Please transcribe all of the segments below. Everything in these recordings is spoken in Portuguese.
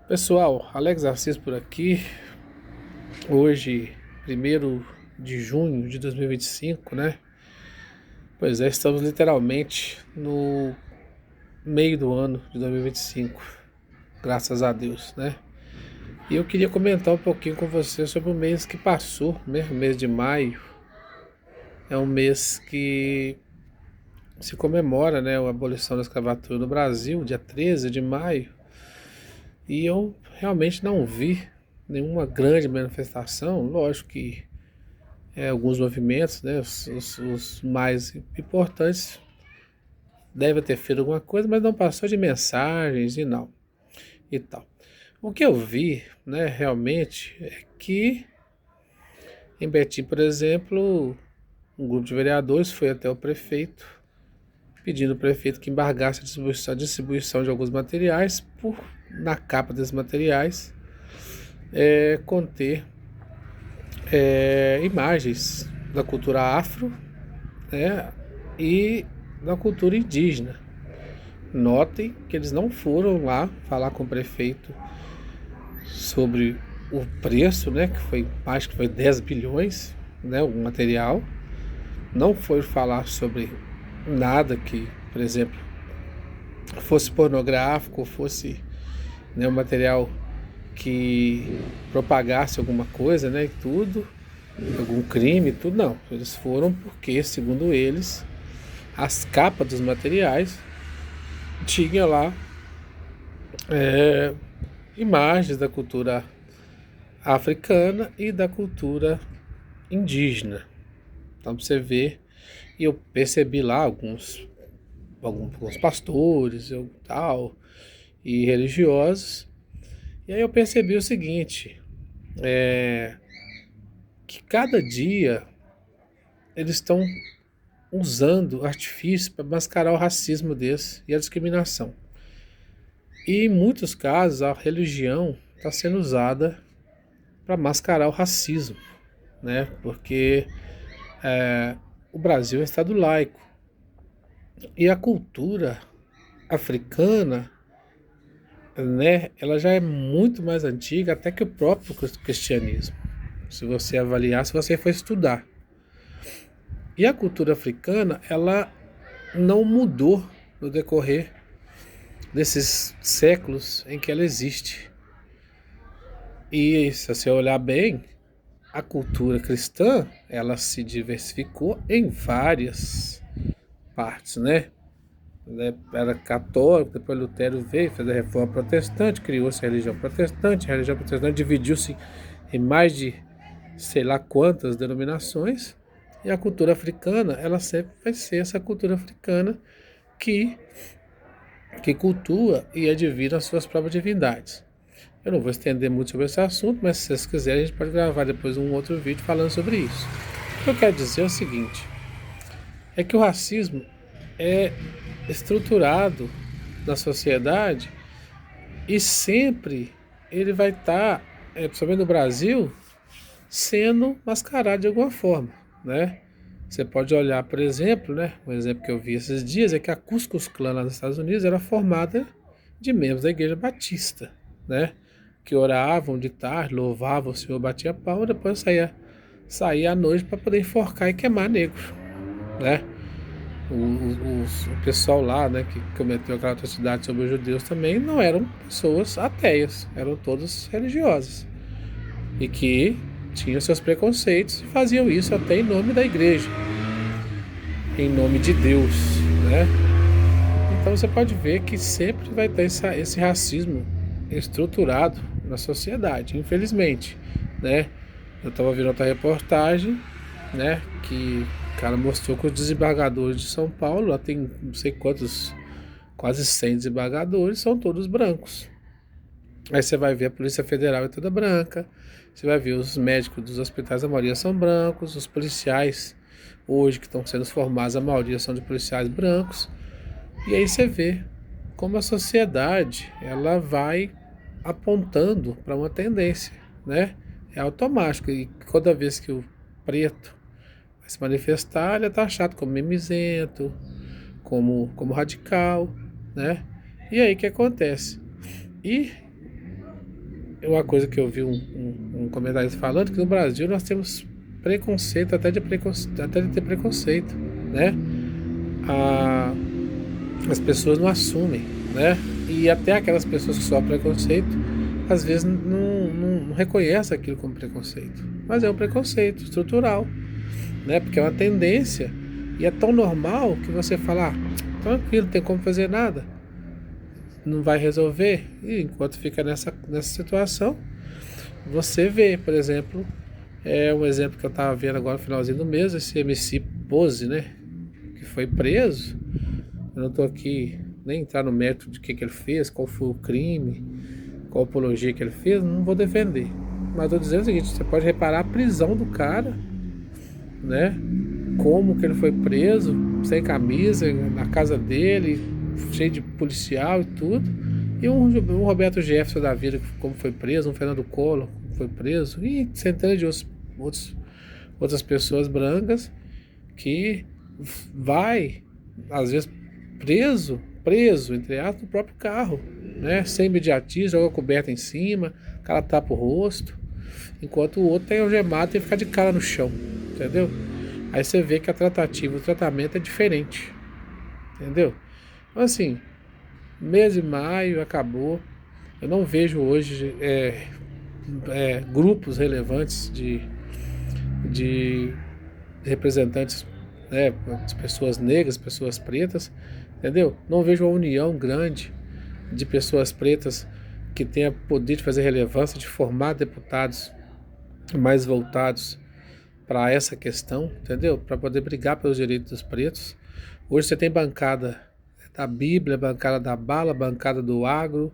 Pessoal, Alex Assis por aqui. Hoje, 1º de junho de 2025, né? Pois é, estamos literalmente no meio do ano de 2025, graças a Deus, né? E eu queria comentar um pouquinho com você sobre o mês que passou, né? O mês de maio. É um mês que se comemora, né, a abolição da escravatura no Brasil, dia 13 de maio. E eu realmente não vi nenhuma grande manifestação. Lógico que alguns movimentos, né, os mais importantes, devem ter feito alguma coisa, mas não passou de mensagens e não e tal. O que eu vi, né, realmente é que em Betim, por exemplo, um grupo de vereadores foi até o prefeito pedindo ao prefeito que embargasse a distribuição de alguns materiais por na capa desses materiais conter imagens da cultura afro, né, e da cultura indígena. Notem que eles não foram lá falar com o prefeito sobre o preço, né, que foi, acho que foi 10 bilhões, né, o material. Não foi falar sobre nada que, por exemplo, fosse pornográfico, fosse, né, um material que propagasse alguma coisa, né, e tudo, algum crime, tudo não. Eles foram porque, segundo eles, as capas dos materiais tinha lá é, imagens da cultura africana e da cultura indígena. Então pra você ver, e eu percebi lá alguns pastores tal, e religiosos, e aí eu percebi o seguinte, que cada dia eles estão usando artifícios para mascarar o racismo desse e a discriminação. E em muitos casos a religião está sendo usada para mascarar o racismo, né? Porque o Brasil é um estado laico e a cultura africana, né? Ela já é muito mais antiga até que o próprio cristianismo. Se você avaliar, se você for estudar. E a cultura africana, ela não mudou no decorrer desses séculos em que ela existe. E se você olhar bem, a cultura cristã, ela se diversificou em várias partes, né? Era católico, depois Lutero veio, fez a reforma protestante, criou-se a religião protestante dividiu-se em mais de sei lá quantas denominações, e a cultura africana, ela sempre vai ser essa cultura africana que, que cultua e advira as suas próprias divindades. Eu não vou estender muito sobre esse assunto, mas se vocês quiserem, a gente pode gravar depois um outro vídeo falando sobre isso. O que eu quero dizer é o seguinte, é que o racismo é estruturado na sociedade e sempre ele vai estar, principalmente no Brasil, sendo mascarado de alguma forma, né? Você pode olhar, por exemplo, né? Um exemplo que eu vi esses dias é que a Ku Klux Klan lá nos Estados Unidos era formada de membros da Igreja Batista, né? Que oravam de tarde, louvavam o Senhor, batia palma, depois saía à noite para poder enforcar e queimar negros, né? O pessoal lá, né, que cometeu aquela atrocidade sobre os judeus também não eram pessoas ateias, eram todos religiosos e que tinham seus preconceitos e faziam isso até em nome da igreja, em nome de Deus, né? Então você pode ver que sempre vai ter esse racismo estruturado na sociedade, infelizmente, né? Eu estava vendo outra reportagem, né, que o cara mostrou que os desembargadores de São Paulo, lá tem não sei quantos, quase 100 desembargadores, são todos brancos. Aí você vai ver a Polícia Federal é toda branca, você vai ver os médicos dos hospitais, a maioria são brancos, os policiais hoje que estão sendo formados, a maioria são de policiais brancos. E aí você vê como a sociedade ela vai apontando para uma tendência, né? É automático e toda vez que o preto vai se manifestar, ele é taxado como mimizento, como radical, né? E aí o que acontece? E uma coisa que eu vi um comentarista falando, que no Brasil nós temos preconceito, até de ter preconceito, né? A, as pessoas não assumem, né? E até aquelas pessoas que sofrem preconceito, às vezes não reconhecem aquilo como preconceito. Mas é um preconceito estrutural, né? Porque é uma tendência e é tão normal que você fala, tranquilo, não tem como fazer nada, não vai resolver. E enquanto fica nessa situação, você vê, por exemplo, um exemplo que eu estava vendo agora no finalzinho do mês, esse MC Pose, né? Que foi preso. Eu não estou aqui nem entrar no mérito de que ele fez, qual foi o crime, qual apologia que ele fez, não vou defender. Mas estou dizendo o seguinte, você pode reparar a prisão do cara, né? Como que ele foi preso, sem camisa, na casa dele, cheio de policial e tudo. E um Roberto Jefferson da vida, como foi preso, um Fernando Collor, como foi preso, e centenas de outras pessoas brancas que vai, às vezes, preso, entre aspas, no próprio carro, né? Sem imediatismo, joga a coberta em cima, o cara tapa o rosto, enquanto o outro tem algemado e tem que ficar de cara no chão, entendeu? Aí você vê que a tratativa, o tratamento é diferente, entendeu? Então, assim, mês de maio acabou, eu não vejo hoje grupos relevantes de representantes, né, de pessoas negras, pessoas pretas, entendeu? Não vejo uma união grande de pessoas pretas que tenha poder de fazer relevância, de formar deputados mais voltados para essa questão, entendeu? Para poder brigar pelos direitos dos pretos. Hoje você tem bancada da Bíblia, bancada da bala, bancada do agro,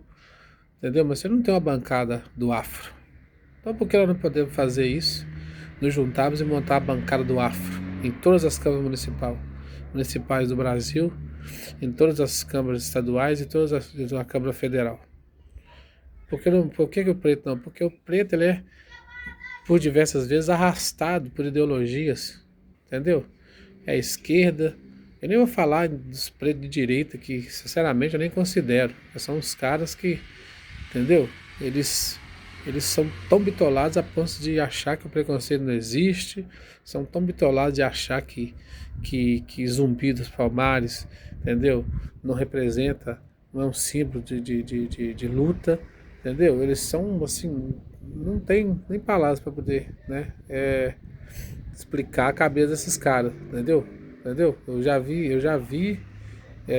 entendeu? Mas você não tem uma bancada do afro. Então por que nós não podemos fazer isso? Nos juntarmos e montar a bancada do afro em todas as câmaras municipais do Brasil, em todas as câmaras estaduais e todas a Câmara Federal. Por que o preto não? Porque o preto ele é, por diversas vezes, arrastado por ideologias, entendeu? É a esquerda. Eu nem vou falar dos pretos de direita, que sinceramente eu nem considero. São os caras que, entendeu? Eles são tão bitolados a ponto de achar que o preconceito não existe, são tão bitolados de achar que Zumbi dos Palmares, entendeu? Não representa, não é um símbolo de luta, entendeu? Eles são assim, não tem nem palavras para poder, né, explicar a cabeça desses caras, entendeu? Entendeu? Eu já vi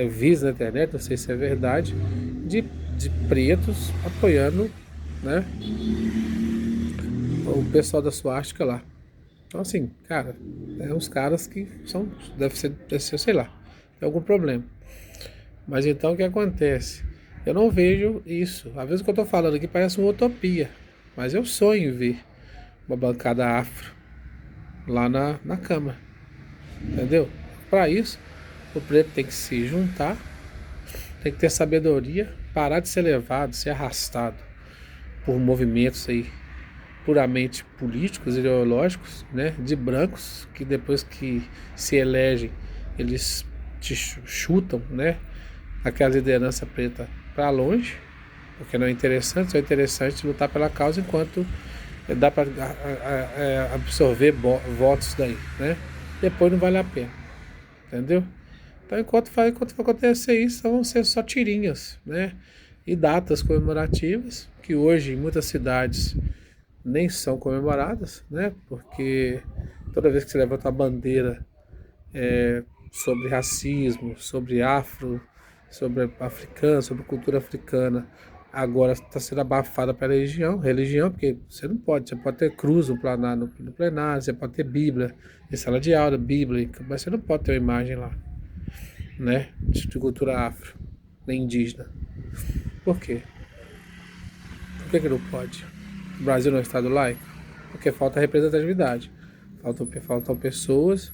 vídeos na internet, não sei se é verdade, de pretos apoiando, né, o pessoal da suástica lá. Então assim, cara, é uns caras que são, deve ser, sei lá, tem algum problema. Mas então o que acontece? Eu não vejo isso. Às vezes o que eu tô falando aqui parece uma utopia, mas eu sonho em ver uma bancada afro lá na Câmara, entendeu? Para isso, o preto tem que se juntar, tem que ter sabedoria, parar de ser levado, ser arrastado por movimentos aí puramente políticos, ideológicos, né, de brancos que depois que se elegem eles te chutam, né, aquela liderança preta para longe, porque não é interessante, só é interessante lutar pela causa enquanto dá para absorver votos daí, né? Depois não vale a pena, entendeu? Então enquanto vai acontecer isso, vão ser só tirinhas, né? E datas comemorativas que hoje em muitas cidades nem são comemoradas, né? Porque toda vez que você levanta a bandeira sobre racismo, sobre afro, sobre africano, sobre cultura africana, agora está sendo abafada pela religião, porque você pode ter cruz no plenário, você pode ter Bíblia em sala de aula, bíblica, mas você não pode ter uma imagem lá, né? De cultura afro, nem indígena. Por quê? Por que não pode? O Brasil não é um estado laico? Porque falta representatividade. Faltam pessoas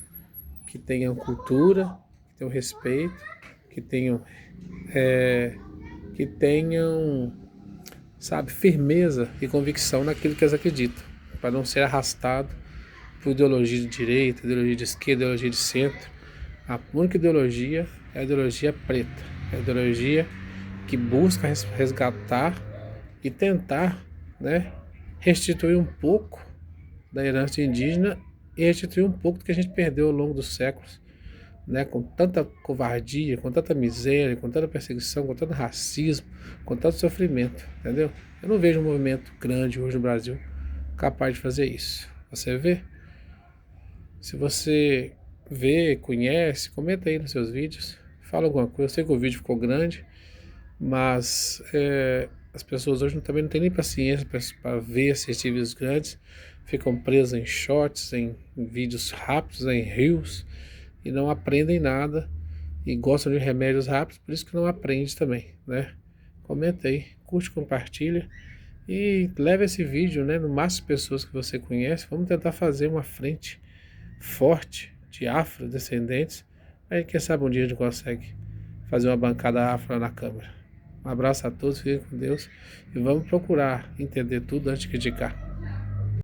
que tenham cultura, que tenham respeito, que tenham, sabe, firmeza e convicção naquilo que eles acreditam, para não ser arrastado por ideologia de direita, ideologia de esquerda, ideologia de centro. A única ideologia é a ideologia preta, é a ideologia que busca resgatar e tentar né? Restituir um pouco da herança indígena e restituir um pouco do que a gente perdeu ao longo dos séculos, né? Com tanta covardia, com tanta miséria, com tanta perseguição, com tanto racismo, com tanto sofrimento, entendeu? Eu não vejo um movimento grande hoje no Brasil capaz de fazer isso. Você vê? Se você vê, conhece, comenta aí nos seus vídeos, fala alguma coisa. Eu sei que o vídeo ficou grande, mas as pessoas hoje também não têm nem paciência para ver esses vídeos grandes, ficam presas em shorts, em vídeos rápidos, em reels, e não aprendem nada, e gostam de remédios rápidos, por isso que não aprende também, né? Comenta aí, curte, compartilha, e leve esse vídeo, né, no máximo de pessoas que você conhece. Vamos tentar fazer uma frente forte de afrodescendentes. Aí quem sabe um dia a gente consegue fazer uma bancada afro na Câmara. Um abraço a todos, fiquem com Deus e vamos procurar entender tudo antes de criticar.